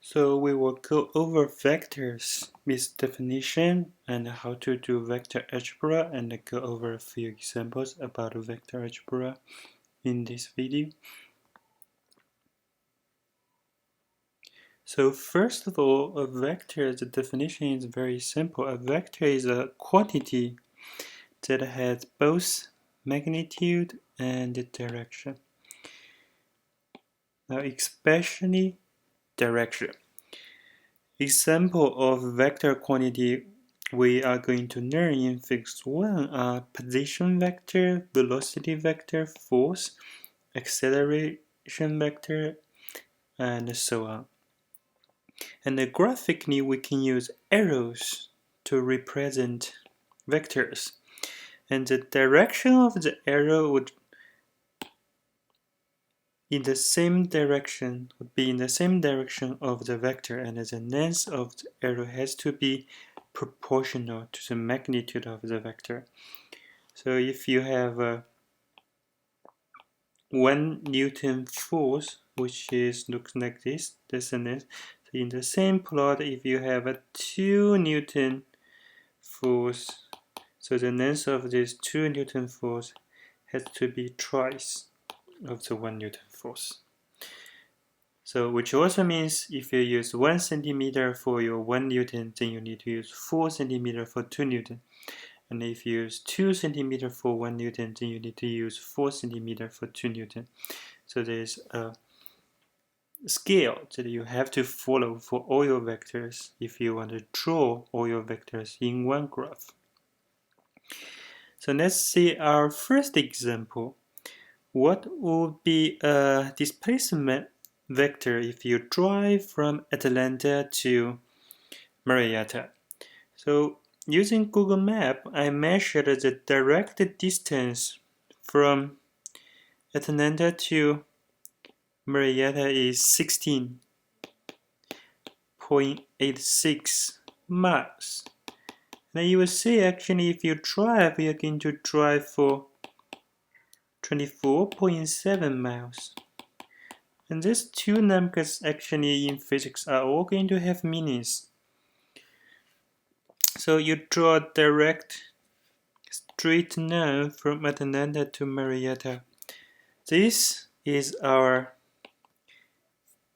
So we will go over vectors with definition and how to do vector algebra, and go over a few examples about vector algebra in this video. So first of all, a vector, the definition is very simple. A vector is a quantity that has both magnitude and direction. Now especially direction. Example of vector quantity we are going to learn in Physics 1 are position vector, velocity vector, force, acceleration vector, and so on. And graphically, we can use arrows to represent vectors. And the direction of the arrow would be in the same direction of the vector, and the length of the arrow has to be proportional to the magnitude of the vector. So if you have a 1 Newton force, which looks like this, that's the length. So in the same plot, if you have a 2 Newton force, so the length of this 2 Newton force has to be twice of the 1 Newton force. So which also means if you use 1 centimeter for your 1 Newton, then you need to use 4 centimeter for 2 Newton. And if you use 2 centimeter for 1 Newton, then you need to use 4 centimeter for 2 Newton. So there's a scale that you have to follow for all your vectors if you want to draw all your vectors in one graph. So let's see our first example. What would be a displacement vector if you drive from Atlanta to Marietta? So using Google Map, I measured the direct distance from Atlanta to Marietta is 16.86 miles. Now you will see actually if you drive, you're going to drive for 24.7 miles. And these two numbers actually in physics are all going to have meanings. So you draw a direct straight line from Atlanta to Marietta. This is our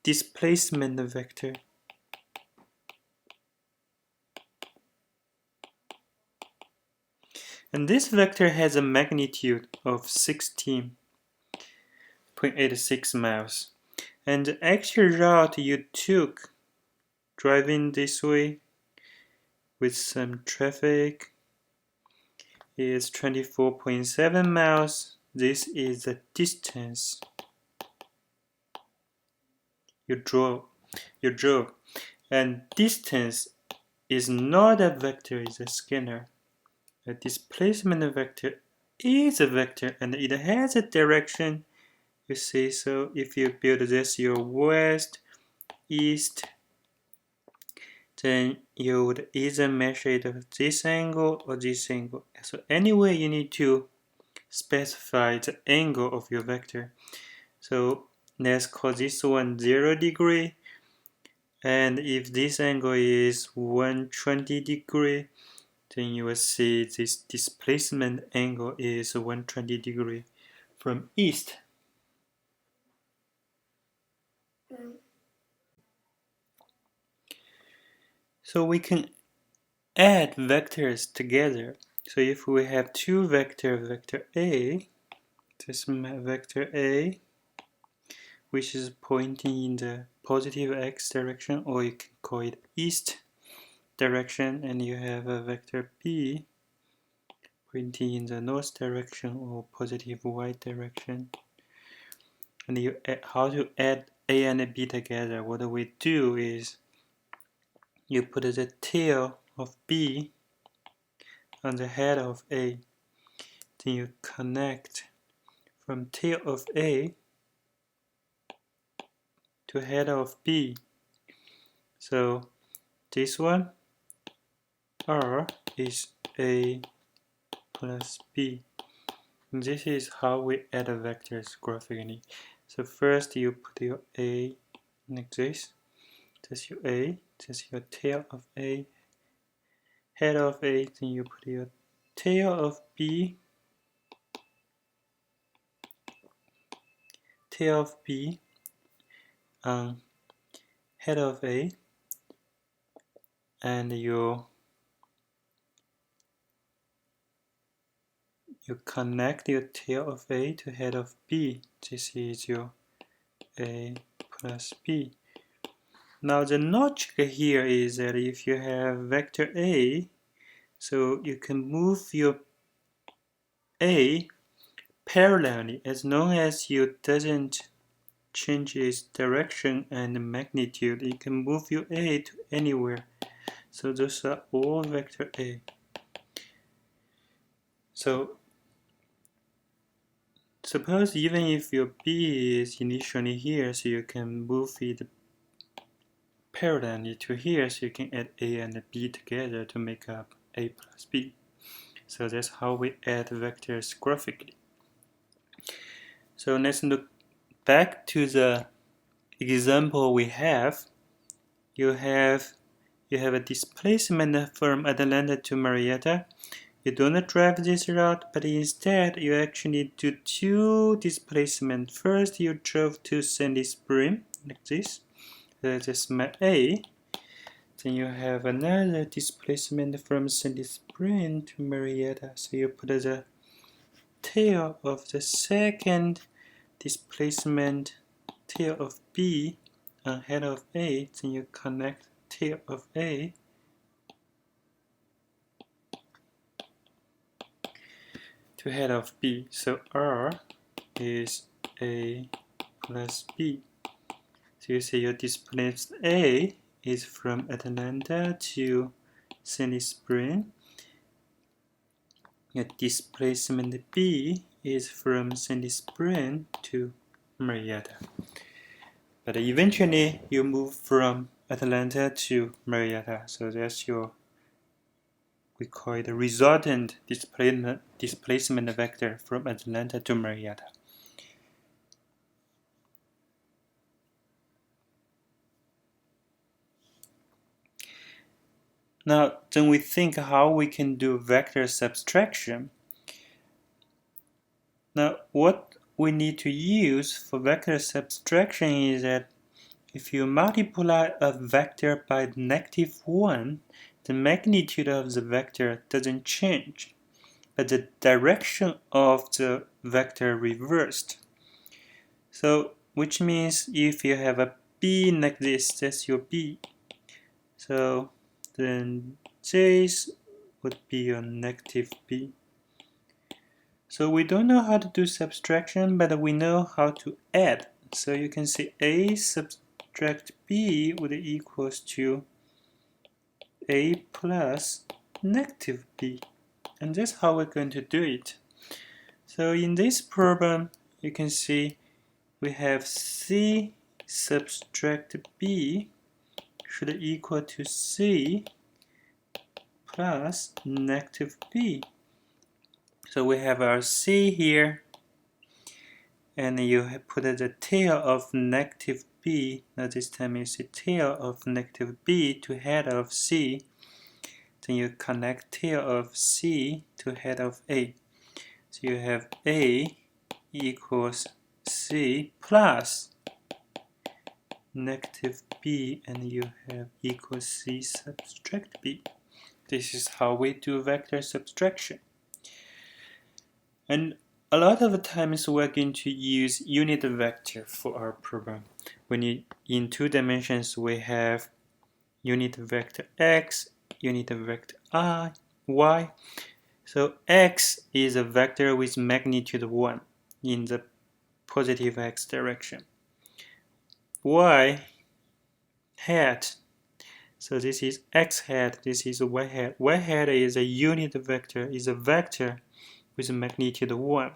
displacement vector. And this vector has a magnitude of 16.86 miles. And the actual route you took driving this way with some traffic is 24.7 miles. This is the distance you drove. And distance is not a vector, it's a scalar. A displacement vector is a vector and it has a direction. You see, so if you build this your west, east, then you would either measure it at this angle or this angle. So anyway, you need to specify the angle of your vector. So let's call this one 0 degree. And if this angle is 120 degree, then you will see this displacement angle is 120 degree from east. So we can add vectors together. So if we have two vector A, this vector A, which is pointing in the positive x direction, or you can call it east direction, and you have a vector B pointing in the north direction or positive y direction. And you how to add A and B together? What we do is you put the tail of B on the head of A. Then you connect from tail of A to head of B. So this one, R, is A plus B. And this is how we add a vectors graphically. So first you put your A like this, That's your A, that's your tail of A, head of A, then you put your tail of B, tail of B on head of A, and you connect your tail of A to head of B. This is your A plus B. Now the logic here is that if you have vector A, so you can move your A parallelly as long as you doesn't change its direction and magnitude. You can move your A to anywhere. So those are all vector A. So suppose even if your B is initially here, so you can move it parallelly to here, so you can add A and B together to make up A plus B. So that's how we add vectors graphically. So let's look back to the example we have. You have a displacement from Atlanta to Marietta. You don't drive this route, but instead you actually do two displacements. First, you drove to Sandy Spring, like this. That's my A. Then you have another displacement from Sandy Spring to Marietta. So you put the tail of the second displacement, tail of B, on head of A. Then you connect tail of A to head of B. So R is A plus B. So you say your displacement A is from Atlanta to Sandy Spring. Your displacement B is from Sandy Spring to Marietta. But eventually you move from Atlanta to Marietta. So that's your, we call it the resultant displacement vector from Atlanta to Marietta. Now, then we think how we can do vector subtraction. Now, what we need to use for vector subtraction is that if you multiply a vector by -1, the magnitude of the vector doesn't change, but the direction of the vector reversed. So, which means if you have a B like this, that's your B. So, then this would be your -B. So we don't know how to do subtraction, but we know how to add. So you can say A subtract B would equals to A plus -B. And that's how we're going to do it. So in this problem, you can see we have C subtract B should equal to C plus -B. So we have our C here, and you put the tail of -B. Now this time it's the tail of -B to head of C. Then you connect tail of C to head of A. So you have A equals C plus -B, and you have equals C subtract B. This is how we do vector subtraction. And a lot of times we're going to use unit vector for our program. When in 2 dimensions we have unit vector x, unit vector y. So x is a vector with magnitude 1 in the positive x direction. Y hat, so this is x hat, this is y hat. Y hat is a unit vector, is a vector with magnitude 1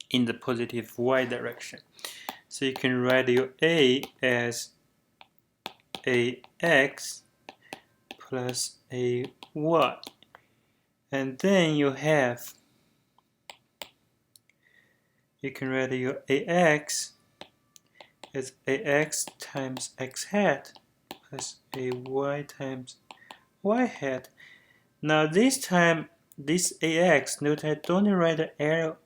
in the positive y direction. So you can write your A as AX plus AY. And then you can write your AX as AX times x hat plus AY times Y hat. Now this time, this AX, note I don't write the arrow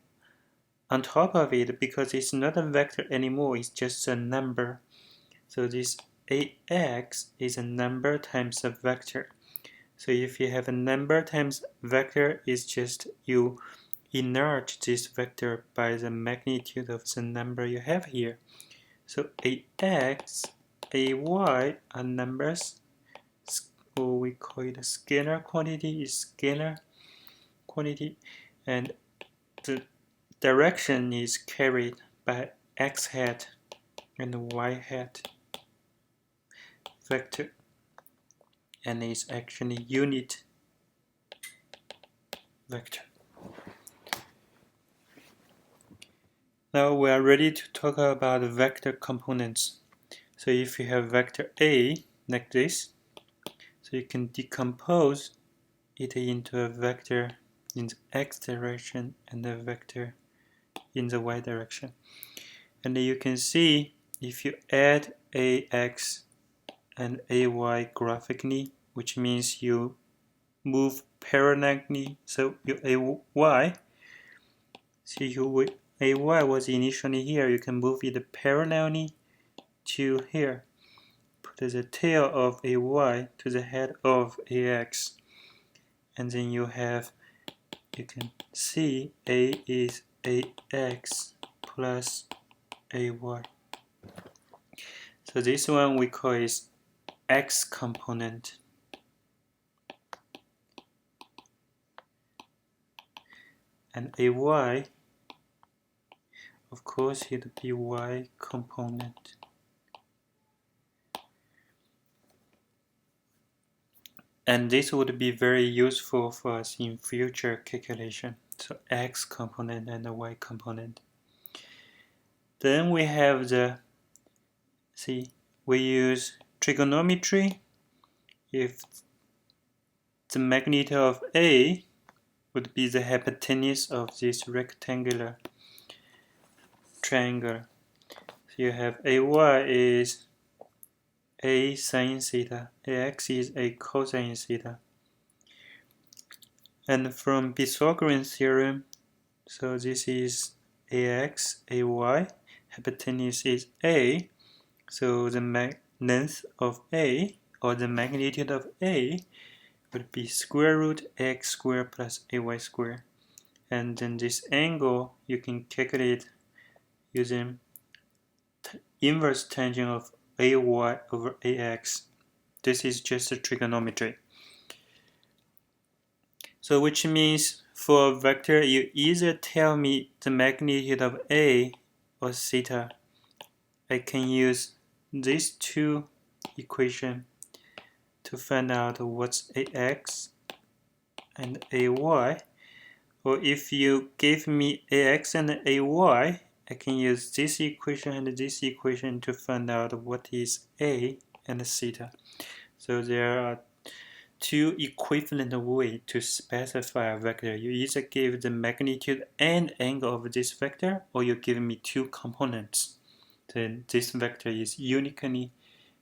on top of it because it's not a vector anymore, it's just a number. So this AX is a number times a vector. So if you have a number times vector, it's just you enlarge this vector by the magnitude of the number you have here. So AX, AY are numbers, or we call it a scalar quantity, is scalar quantity, and the direction is carried by X hat and Y hat vector, and is actually unit vector. Now we are ready to talk about vector components. So if you have vector A like this, so you can decompose it into a vector in the X direction and a vector in the Y direction. And you can see if you add AX and AY graphically, which means you move parallelly, so your AY, see your AY was initially here, you can move it parallelly to here. Put the tail of AY to the head of AX, and then you can see A is AX plus AY. So this one we call is X component. And AY, of course, it would be Y component. And this would be very useful for us in future calculation. So X component and the Y component. Then we have we use trigonometry. If the magnitude of A would be the hypotenuse of this rectangular triangle. So you have AY is A sine theta, AX is A cosine theta. And from Pythagorean theorem, so this is AX, AY, hypotenuse is A, so the length of A, or the magnitude of A, would be square root x squared plus ay squared. And then this angle you can calculate using inverse tangent of ay over ax. This is just a trigonometry. So which means for a vector, you either tell me the magnitude of A or theta. I can use these two equations to find out what's AX and AY. Or if you give me AX and AY, I can use this equation and this equation to find out what is A and theta. So there are two equivalent ways to specify a vector. You either give the magnitude and angle of this vector, or you give me two components. Then this vector is uniquely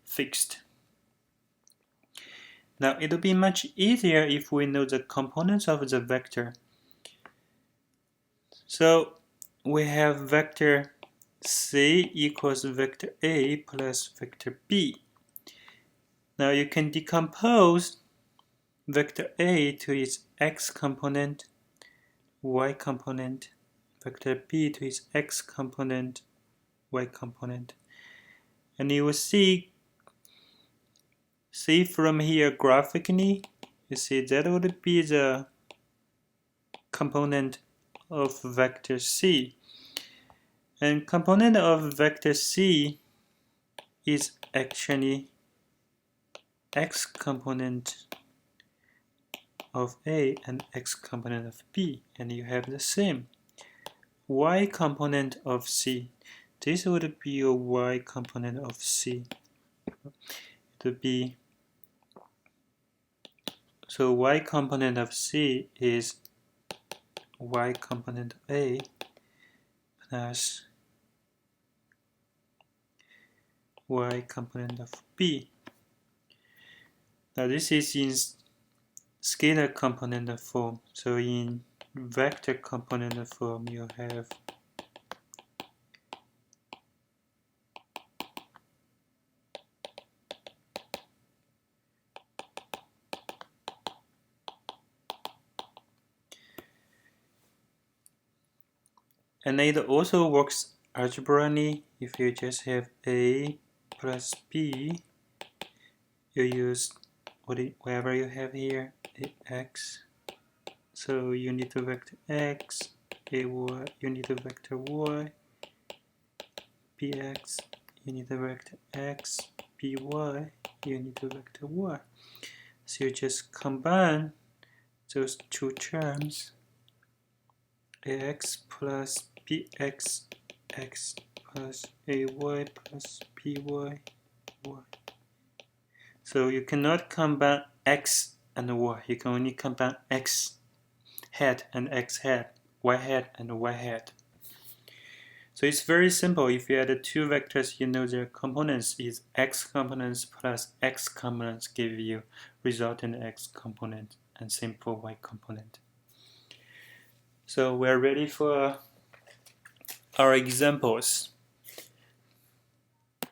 fixed. Now it will be much easier if we know the components of the vector. So we have vector C equals vector A plus vector B. Now you can decompose vector A to its x component, y component, vector B to its x component, y component. And you will see from here graphically, you see that would be the component of vector C. And component of vector C is actually x component of A and x component of B, and you have the same y component of C. This would be your y component of C. It would be, so y component of C is y component of A plus y component of B. Now this is in scalar component form. So in vector component form, you have and it also works algebraically. If you just have A plus B, you use whatever you have here, X. So you need to vector X, AY, you need to vector Y, BX, you need to vector X, BY, you need to vector Y. So you just combine those two terms, AX plus BX, X plus AY plus BY, Y. So you cannot combine X and Y, you can only combine X hat and X hat, Y hat and Y hat. So it's very simple. If you add the two vectors, you know their components is X components plus X components give you resultant X component, and same for Y component. So we're ready for our examples.